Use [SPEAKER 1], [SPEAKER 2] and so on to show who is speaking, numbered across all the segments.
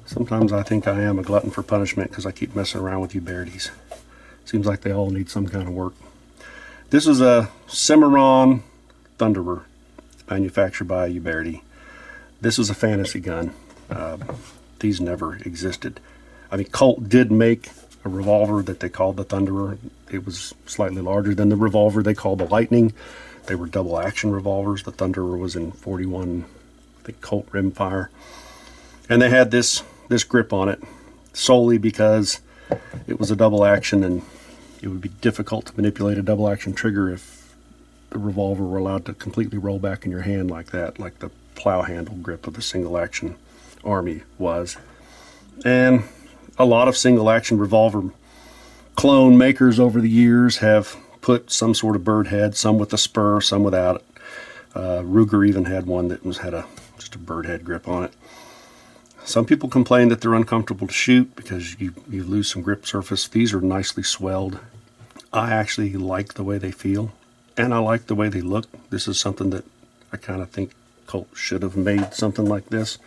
[SPEAKER 1] Sometimes I think I am a glutton for punishment because I keep messing around with Ubertis. Seems like they all need some kind of work. This is a Cimarron Thunderer, manufactured by Uberti. This is a fantasy gun. These never existed. I mean, Colt did make a revolver that they called the Thunderer. It was slightly larger than the revolver they called the Lightning. They were double action revolvers. The Thunderer was in 41, I think, Colt rimfire. And they had this grip on it solely because it was a double action, and it would be difficult to manipulate a double action trigger if the revolver were allowed to completely roll back in your hand like that, like the plow handle grip of the single action Army was. And a lot of single action revolver clone makers over the years have put some sort of bird head, some with a spur, some without it. Ruger even had one that had just a bird head grip on it. Some people complain that they're uncomfortable to shoot because you lose some grip surface. These are nicely swelled. I actually like the way they feel, and I like the way they look. This is something that I kind of think Colt should have made something like this,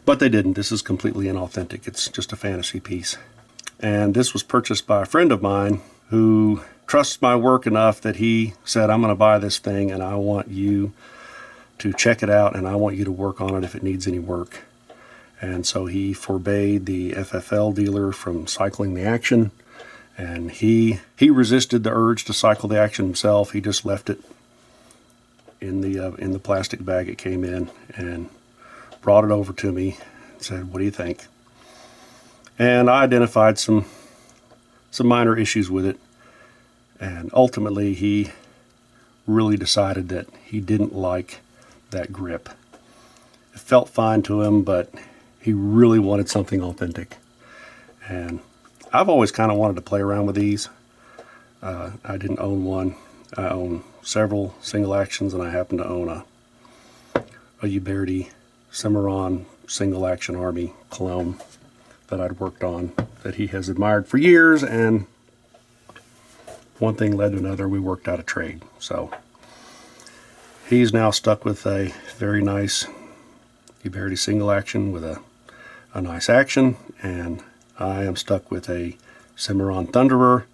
[SPEAKER 1] but they didn't. This is completely inauthentic. It's just a fantasy piece. And this was purchased by a friend of mine who trusts my work enough that he said, I'm going to buy this thing and I want you to check it out and I want you to work on it if it needs any work. And so he forbade the FFL dealer from cycling the action, and he resisted the urge to cycle the action himself. He just left it in the plastic bag it came in and brought it over to me and said, what do you think? And I identified some minor issues with it, and ultimately he really decided that he didn't like that grip. It felt fine to him, but he really wanted something authentic. And I've always kind of wanted to play around with these. I didn't own one. I own several single actions, and I happen to own a Uberti Cimarron single action Army clone that I'd worked on that he has admired for years, and one thing led to another. We worked out a trade. So he's now stuck with a very nice Uberti single action with a nice action, and I am stuck with a Cimarron Thunderer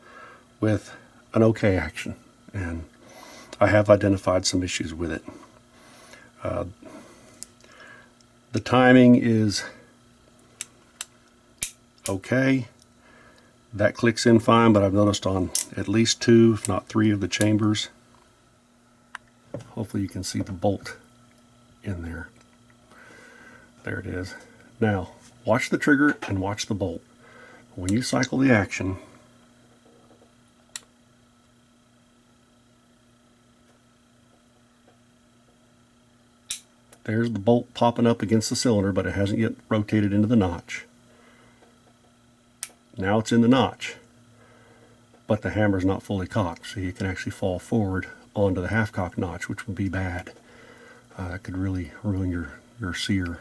[SPEAKER 1] with an okay action, and I have identified some issues with it. The timing is okay. That clicks in fine, but I've noticed on at least 2, if not 3 of the chambers. Hopefully you can see the bolt in there. There it is. Now, watch the trigger and watch the bolt. When you cycle the action, there's the bolt popping up against the cylinder, but it hasn't yet rotated into the notch. Now it's in the notch, but the hammer's not fully cocked, so you can actually fall forward onto the half-cock notch, which would be bad. That could really ruin your sear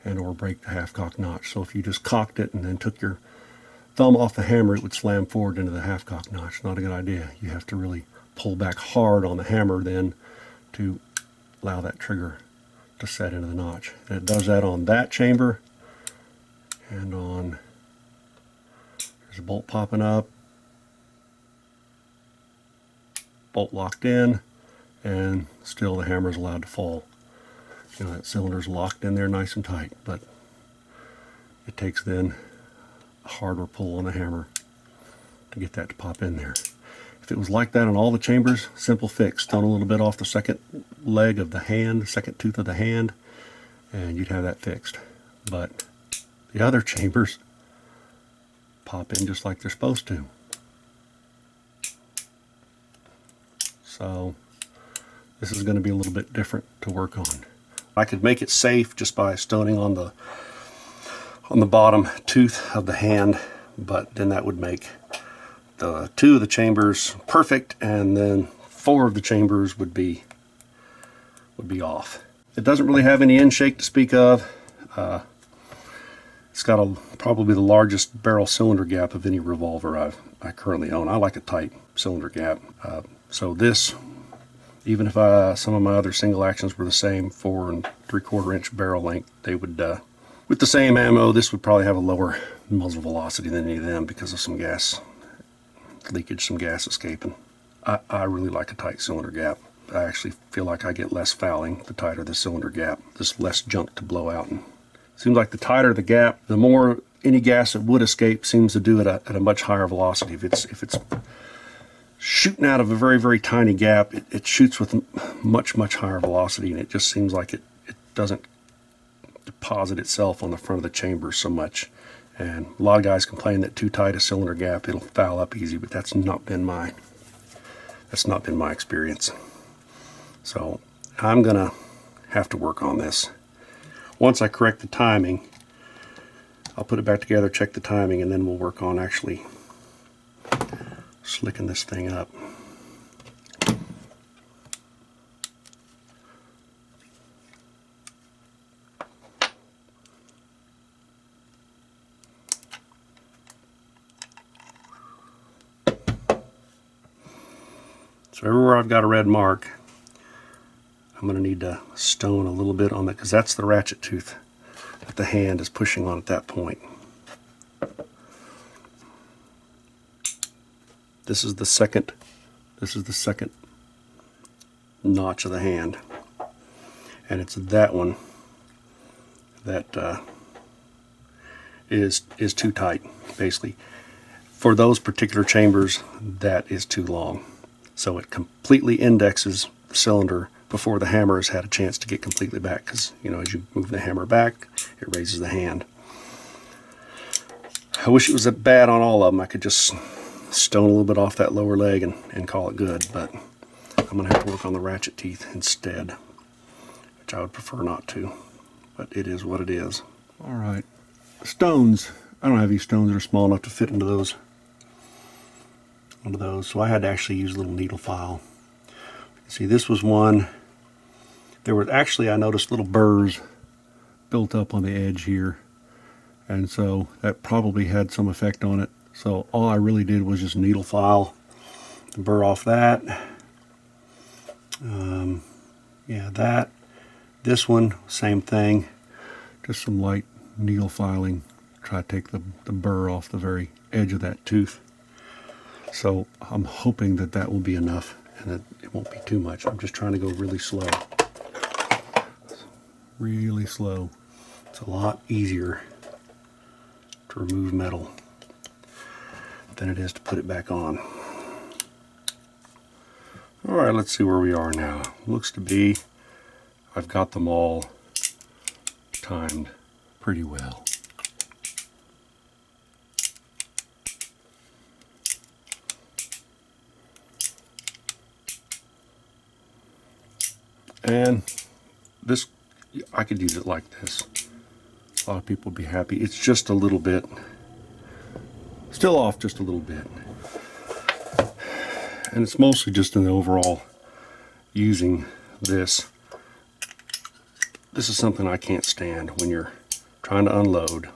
[SPEAKER 1] and or break the half-cock notch. So if you just cocked it and then took your thumb off the hammer, it would slam forward into the half-cock notch. Not a good idea. You have to really pull back hard on the hammer then to allow that trigger to set into the notch. And it does that on that chamber, and on, there's a bolt popping up, bolt locked in, and still the hammer is allowed to fall. You know, that cylinder's locked in there nice and tight, but it takes then a harder pull on the hammer to get that to pop in there. If it was like that on all the chambers, simple fix. Tone a little bit off the second leg of the hand, the second tooth of the hand, and you'd have that fixed. But the other chambers pop in just like they're supposed to. So this is going to be a little bit different to work on. I could make it safe just by stoning on the on the bottom tooth of the hand, but then that would make the 2 of the chambers perfect, and then 4 of the chambers would be off. It doesn't really have any end shake to speak of. It's got probably the largest barrel cylinder gap of any revolver I currently own. I like a tight cylinder gap. So this, even if some of my other single actions were the same 4 3/4 inch barrel length, they would, with the same ammo, this would probably have a lower muzzle velocity than any of them because of some gas leakage, some gas escaping. I really like a tight cylinder gap. I actually feel like I get less fouling the tighter the cylinder gap. There's less junk to blow out. And it seems like the tighter the gap, the more any gas that would escape seems to do it at a much higher velocity. If it's shooting out of a very, very tiny gap, it shoots with much higher velocity, and it just seems like it doesn't deposit itself on the front of the chamber so much. And a lot of guys complain that too tight a cylinder gap, it'll foul up easy, but that's not been my experience. So I'm gonna have to work on this. Once I correct the timing, I'll put it back together, check the timing, and then we'll work on actually slicking this thing up. So everywhere I've got a red mark, I'm going to need to stone a little bit on that, because that's the ratchet tooth that the hand is pushing on at that point. This is the second notch of the hand, and it's that one that is too tight. Basically, for those particular chambers, that is too long. So it completely indexes the cylinder before the hammer has had a chance to get completely back, because, you know, as you move the hammer back, it raises the hand. I wish it was that bad on all of them. I could just stone a little bit off that lower leg and call it good, but I'm going to have to work on the ratchet teeth instead, which I would prefer not to, but it is what it is. All right, stones. I don't have any stones that are small enough to fit into those, so I had to actually use a little needle file. See, this was one. There were actually, I noticed little burrs built up on the edge here, and so that probably had some effect on it. So all I really did was just needle file the burr off that. Yeah, that. This one, same thing. Just some light needle filing. Try to take the burr off the very edge of that tooth. So I'm hoping that that will be enough and that it won't be too much. I'm just trying to go really slow. Really slow. It's a lot easier to remove metal than it is to put it back on. All right, let's see where we are now. Looks to be I've got them all timed pretty well. And this, I could use it like this. A lot of people would be happy. It's just a little bit, still off just a little bit. And it's mostly just in the overall using this. This is something I can't stand when you're trying to unload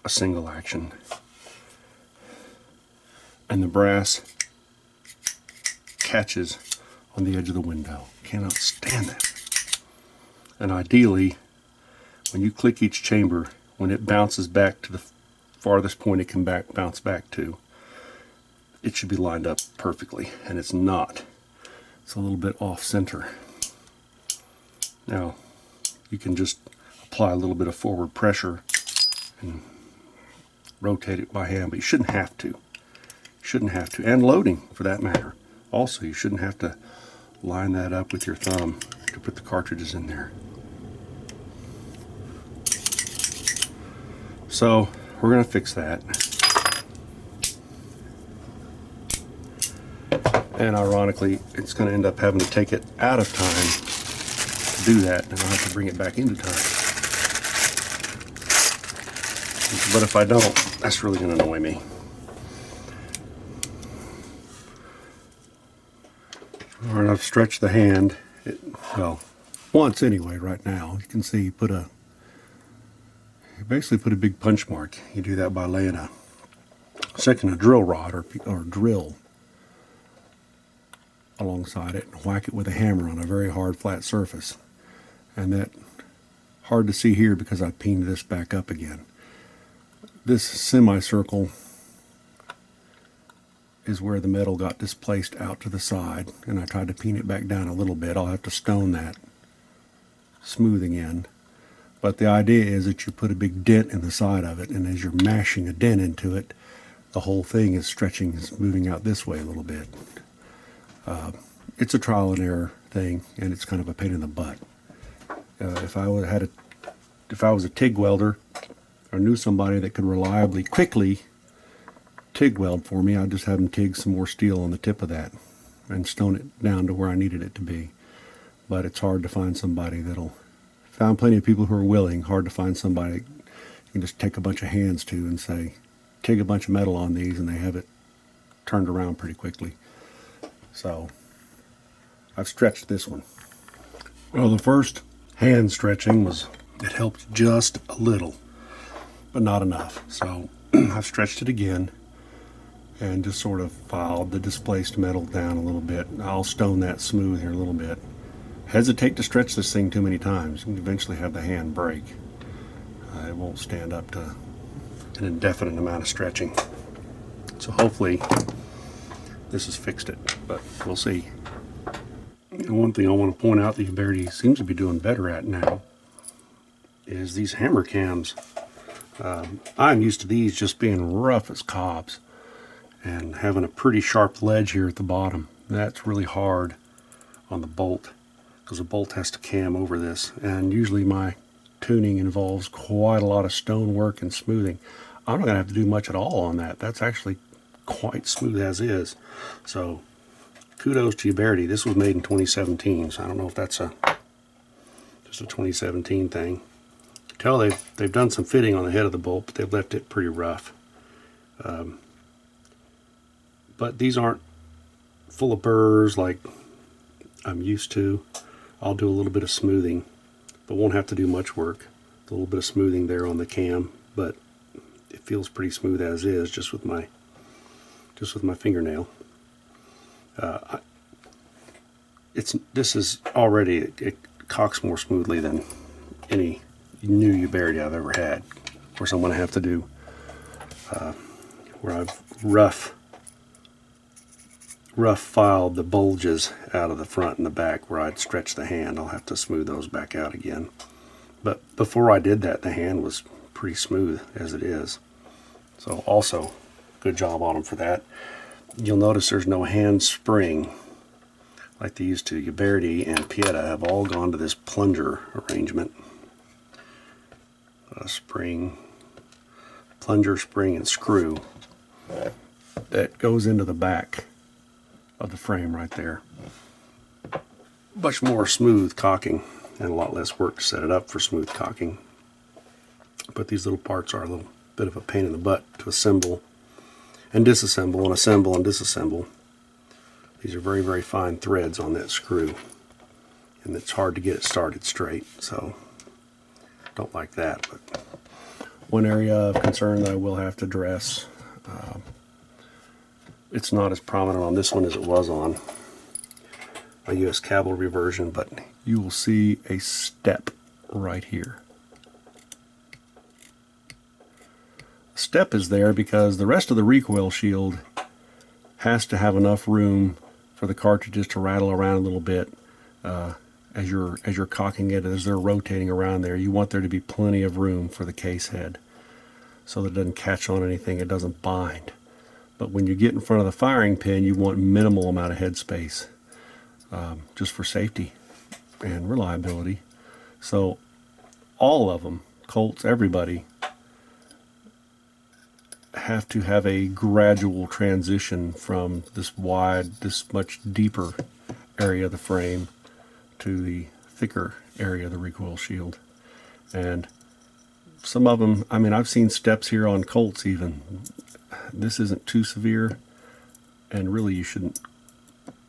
[SPEAKER 1] a single action and the brass catches on the edge of the window. Cannot stand that. And ideally, when you click each chamber, when it bounces back to the farthest point it can bounce back to, it should be lined up perfectly, and it's not. It's a little bit off center. Now, you can just apply a little bit of forward pressure and rotate it by hand, but you shouldn't have to. You shouldn't have to. And loading, for that matter. Also, you shouldn't have to line that up with your thumb to put the cartridges in there. So, we're going to fix that. And ironically, it's going to end up having to take it out of time to do that, and I'll have to bring it back into time. But if I don't, that's really going to annoy me. All right, I've stretched the hand. Well, once anyway. Right now, you can see you basically put a big punch mark. You do that by laying a drill rod or drill alongside it and whack it with a hammer on a very hard flat surface. And that hard to see here because I peened this back up again. This semicircle is where the metal got displaced out to the side, and I tried to peen it back down a little bit. I'll have to stone that smoothing in. But the idea is that you put a big dent in the side of it, and as you're mashing a dent into it, the whole thing is stretching, is moving out this way a little bit. It's a trial and error thing, and it's kind of a pain in the butt. If I was a TIG welder or knew somebody that could reliably, quickly TIG weld for me, I'd just have them TIG some more steel on the tip of that and stone it down to where I needed it to be. But it's hard to find somebody that'll. Found plenty of people who are willing. Hard to find somebody you can just take a bunch of hands to and say, TIG a bunch of metal on these, and they have it turned around pretty quickly. So I've stretched this one. Well, the first hand stretching it helped just a little, but not enough. So I've stretched it again and just sort of filed the displaced metal down a little bit. I'll stone that smooth here a little bit. Hesitate to stretch this thing too many times. You can eventually have the hand break. It won't stand up to an indefinite amount of stretching. So hopefully this has fixed it, but we'll see. And one thing I want to point out that Uberti seems to be doing better at now is these hammer cams. I'm used to these just being rough as cobs and having a pretty sharp ledge here at the bottom. That's really hard on the bolt because the bolt has to cam over this, and usually my tuning involves quite a lot of stone work and smoothing. I'm not going to have to do much at all on that. That's actually quite smooth as is. So kudos to Uberti. This was made in 2017, so I don't know if that's just a 2017 thing. You can tell they've done some fitting on the head of the bolt, but they've left it pretty rough. But these aren't full of burrs like I'm used to. I'll do a little bit of smoothing, but won't have to do much work. A little bit of smoothing there on the cam, but it feels pretty smooth as is, just with my fingernail. This is already, it cocks more smoothly than any new Uberti I've ever had. Of course, I'm going to have to do where I've rough filed the bulges out of the front and the back where I'd stretch the hand. I'll have to smooth those back out again. But before I did that, the hand was pretty smooth as it is. So also, good job on them for that. You'll notice there's no hand spring like they used to. Uberti and Pieta have all gone to this plunger arrangement. Plunger, spring, and screw that goes into the back of the frame right there. Much more smooth cocking and a lot less work to set it up for smooth cocking. But these little parts are a little bit of a pain in the butt to assemble and disassemble and assemble and disassemble. These are very, very fine threads on that screw, and it's hard to get it started straight, so don't like that. But one area of concern that I will have to address, it's not as prominent on this one as it was on a US cavalry version, but you will see a step right here. The step is there because the rest of the recoil shield has to have enough room for the cartridges to rattle around a little bit as you're cocking it, as they're rotating around there. You want there to be plenty of room for the case head so that it doesn't catch on anything, it doesn't bind. But when you get in front of the firing pin, you want minimal amount of head space, just for safety and reliability. So all of them, Colts, everybody, have to have a gradual transition from this wide, this much deeper area of the frame to the thicker area of the recoil shield. And some of them, I mean, I've seen steps here on Colts even. This isn't too severe, and really you shouldn't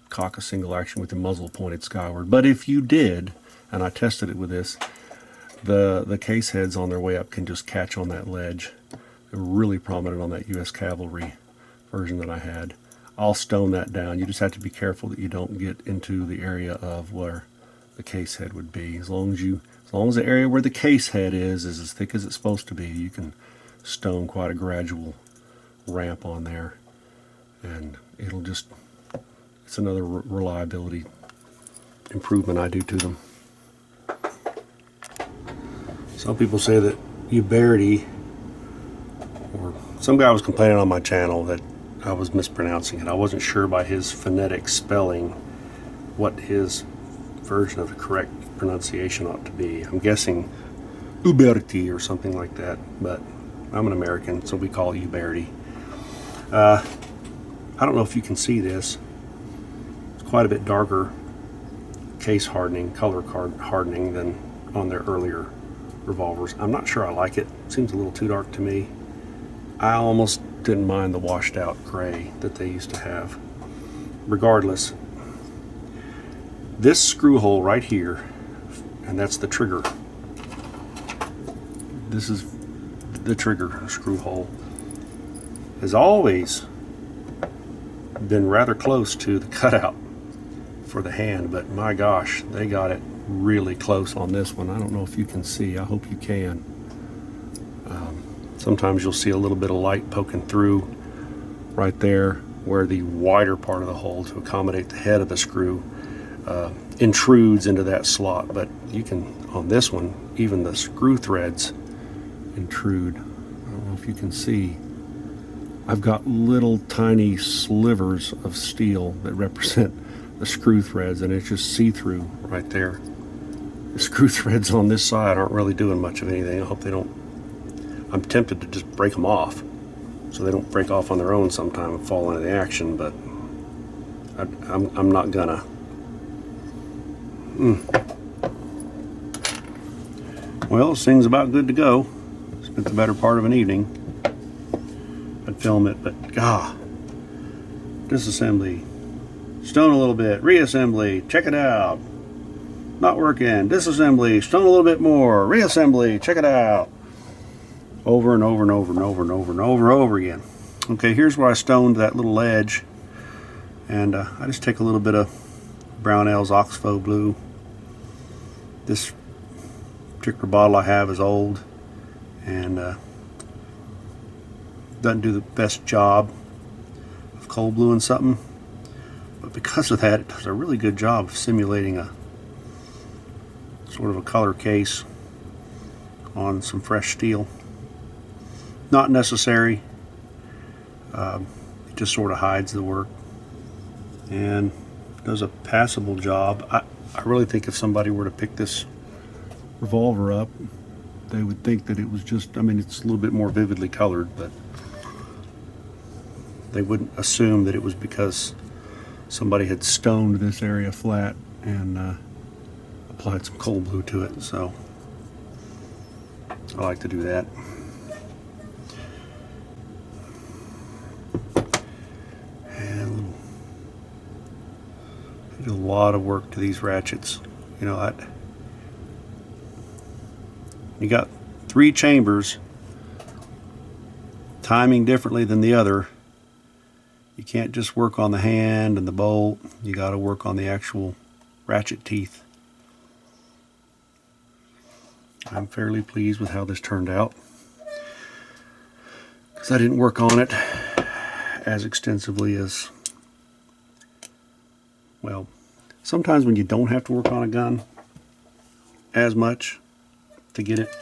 [SPEAKER 1] cock a single action with the muzzle pointed skyward. But if you did, and I tested it with this, the case heads on their way up can just catch on that ledge. They're really prominent on that U.S. Cavalry version that I had. I'll stone that down. You just have to be careful that you don't get into the area of where the case head would be. As long as the area where the case head is as thick as it's supposed to be, you can stone quite a gradual ramp on there, and it'll just, it's another reliability improvement I do to them. Some people say that Uberti, or some guy was complaining on my channel that I was mispronouncing it. I wasn't sure by his phonetic spelling what his version of the correct pronunciation ought to be. I'm guessing Uberti or something like that, but I'm an American, so we call it Uberti. I don't know if you can see this. It's quite a bit darker case hardening, color hardening than on their earlier revolvers. I'm not sure I like it. Seems a little too dark to me. I almost didn't mind the washed out gray that they used to have. Regardless, this screw hole right here, and that's the trigger. This is the trigger screw hole, has always been rather close to the cutout for the hand, but my gosh, they got it really close on this one. I don't know if you can see. I hope you can. Sometimes you'll see a little bit of light poking through right there where the wider part of the hole to accommodate the head of the screw intrudes into that slot. But you can, on this one, even the screw threads intrude. I don't know if you can see. I've got little tiny slivers of steel that represent the screw threads, and it's just see-through right there. The screw threads on this side aren't really doing much of anything. I hope they don't. I'm tempted to just break them off so they don't break off on their own sometime and fall into the action, but I'm not gonna. Well, this thing's about good to go. Spent the better part of an evening. I'd film it, but disassembly, stone a little bit, reassembly, check it out, not working, disassembly, stone a little bit more, reassembly, check it out, over and over and over and over and over and over and over again. Okay, here's where I stoned that little ledge, and I just take a little bit of Brownell's Oxbow blue. This particular bottle I have is old and doesn't do the best job of cold bluing something, but because of that, it does a really good job of simulating a sort of a color case on some fresh steel. Not necessary. It just sort of hides the work and does a passable job. I really think if somebody were to pick this revolver up, they would think that it was just, I mean, it's a little bit more vividly colored, but they wouldn't assume that it was because somebody had stoned this area flat and applied some cold blue to it. So I like to do that. And I do a lot of work to these ratchets. You know, you got 3 chambers, timing differently than the other. You can't just work on the hand and the bolt. You got to work on the actual ratchet teeth. I'm fairly pleased with how this turned out, because I didn't work on it as extensively as, well, sometimes when you don't have to work on a gun as much to get it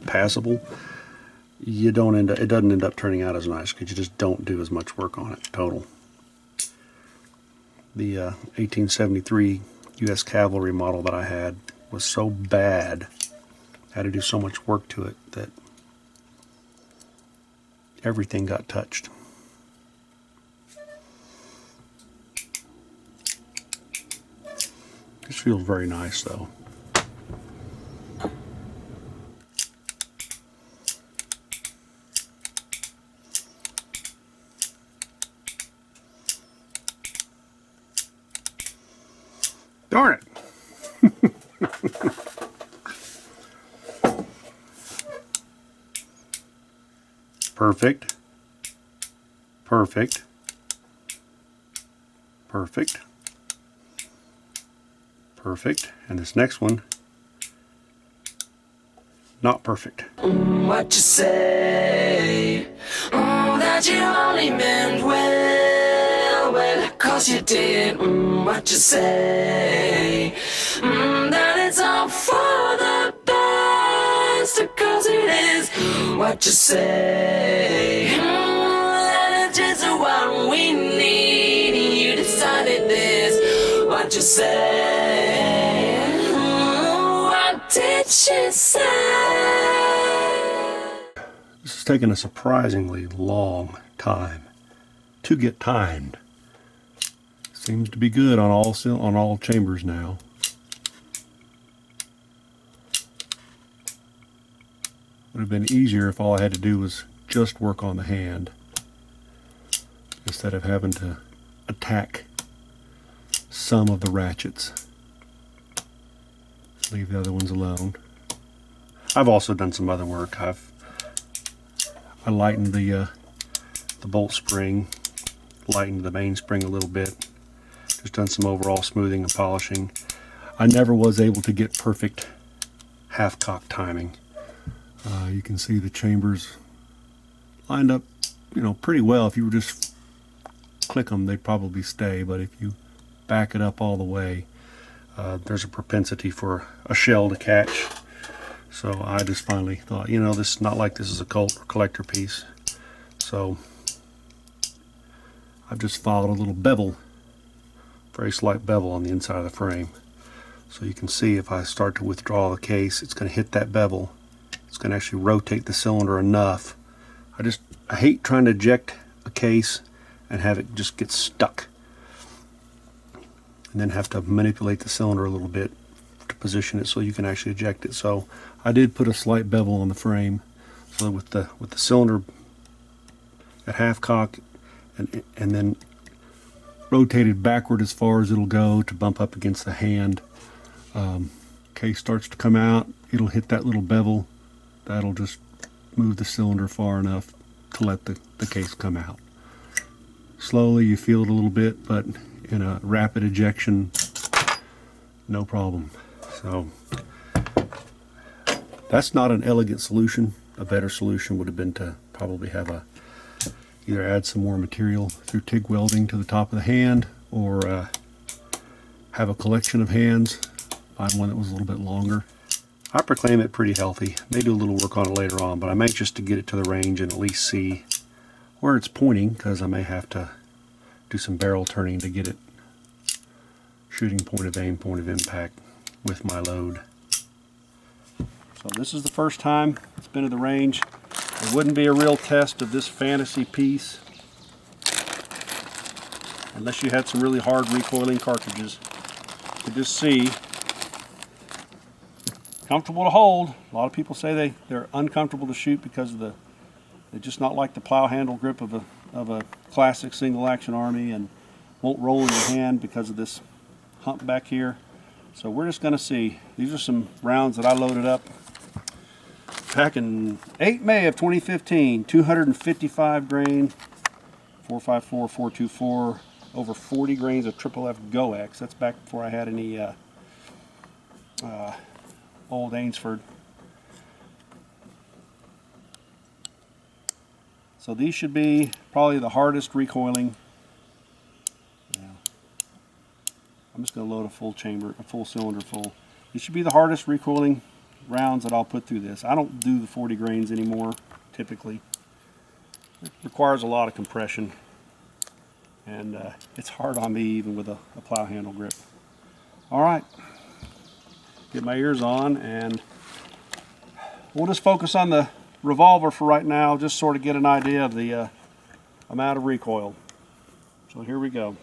[SPEAKER 1] passable, it doesn't end up turning out as nice because you just don't do as much work on it total. The 1873 U.S. Cavalry model that I had was so bad, I had to do so much work to it that everything got touched. This feels very nice though. Perfect. Perfect. Perfect. Perfect. And this next one, not perfect.
[SPEAKER 2] What you say? That you only meant well, 'cause you did. What you say? That it's all for the best, 'cause it is. What you say? That it's just what we need. You decided this. What you say? What did she say?
[SPEAKER 1] This has taken a surprisingly long time to get timed. Seems to be good on all chambers now. Would have been easier if all I had to do was just work on the hand instead of having to attack some of the ratchets. Leave the other ones alone. I've also done some other work. I lightened the bolt spring, lightened the mainspring a little bit. Just done some overall smoothing and polishing. I never was able to get perfect half-cock timing. You can see the chambers lined up, pretty well. If you were just click them, they'd probably stay. But if you back it up all the way, there's a propensity for a shell to catch. So I just finally thought, this is not like this is a cult or collector piece. So I've just followed a little bevel, very slight bevel on the inside of the frame. So you can see if I start to withdraw the case, it's going to hit that bevel. It's going to actually rotate the cylinder enough. I hate trying to eject a case and have it just get stuck, and then have to manipulate the cylinder a little bit to position it so you can actually eject it. So I did put a slight bevel on the frame, so with the cylinder at half cock and then rotated backward as far as it'll go to bump up against the hand. Case starts to come out, it'll hit that little bevel. That'll just move the cylinder far enough to let the case come out. Slowly you feel it a little bit, but in a rapid ejection, no problem. So that's not an elegant solution. A better solution would have been to probably have either add some more material through TIG welding to the top of the hand, or have a collection of hands, find one that was a little bit longer. I proclaim it pretty healthy. May do a little work on it later on, but I'm anxious to get it to the range and at least see where it's pointing, because I may have to do some barrel turning to get it shooting point of aim, point of impact with my load. So this is the first time it's been at the range. It wouldn't be a real test of this fantasy piece unless you had some really hard recoiling cartridges to just see. Comfortable to hold. A lot of people say they're uncomfortable to shoot because of they just not like the plow handle grip of a classic single action Army, and won't roll in your hand because of this hump back here. So we're just going to see. These are some rounds that I loaded up back in May of 2015. 255 grain 454 424, over 40 grains of Triple F GoX. That's back before I had any old Ainsford. So these should be probably the hardest recoiling. Yeah. I'm just going to load a full cylinder full. These should be the hardest recoiling rounds that I'll put through this. I don't do the 40 grains anymore, typically. It requires a lot of compression, and it's hard on me even with a plow handle grip. All right, get my ears on, and we'll just focus on the Revolver for right now, just sort of get an idea of the amount of recoil. So here we go.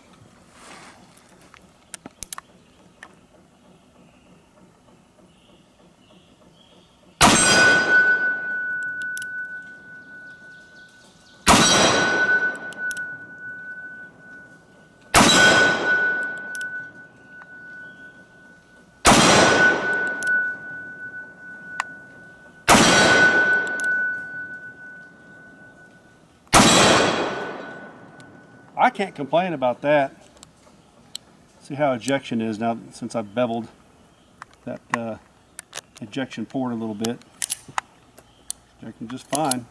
[SPEAKER 1] I can't complain about that. See how ejection is now since I've beveled that ejection port a little bit. Ejecting just fine.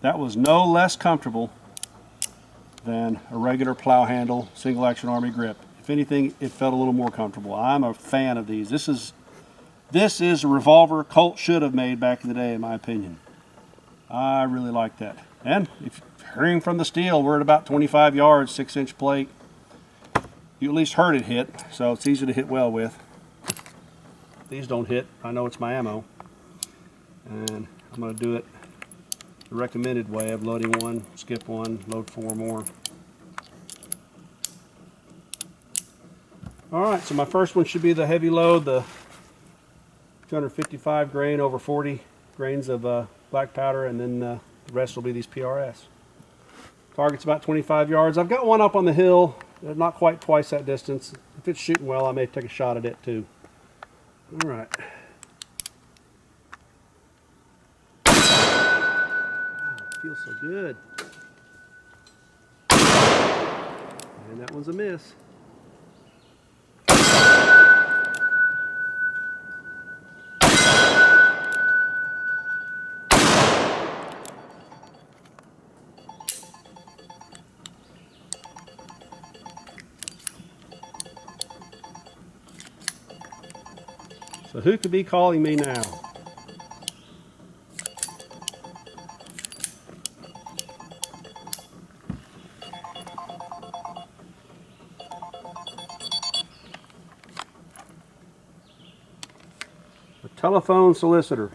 [SPEAKER 1] That was no less comfortable than a regular plow handle single action Army grip. If anything, it felt a little more comfortable. I'm a fan of these. This is a Revolver Colt should have made back in the day, in my opinion. I really like that. And if hearing from the steel, we're at about 25 yards, 6-inch plate. You at least heard it hit, so it's easy to hit well with. These don't hit. I know it's my ammo. And I'm going to do it the recommended way of loading one, skip one, load 4 more. Alright, so my first one should be the heavy load, the 255 grain over 40 grains of black powder, and then the rest will be these PRS. Target's about 25 yards. I've got one up on the hill, not quite twice that distance. If it's shooting well, I may take a shot at it too. Alright. Feels so good. And that one's a miss. So who could be calling me now? Telephone solicitor.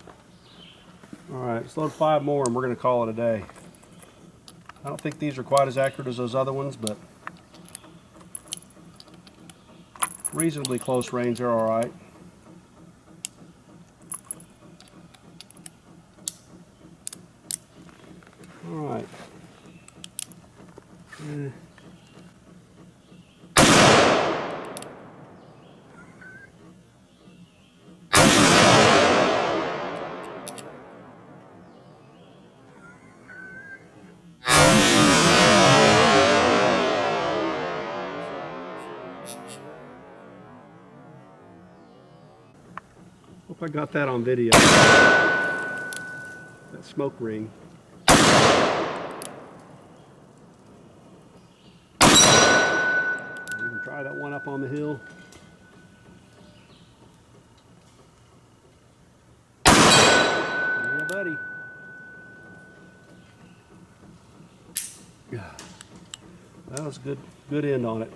[SPEAKER 1] Alright, let's load 5 more and we're going to call it a day. I don't think these are quite as accurate as those other ones, but reasonably close range, they're alright. Alright. Hope I got that on video. That smoke ring. You can try that one up on the hill. Yeah, buddy. That was a good end on it.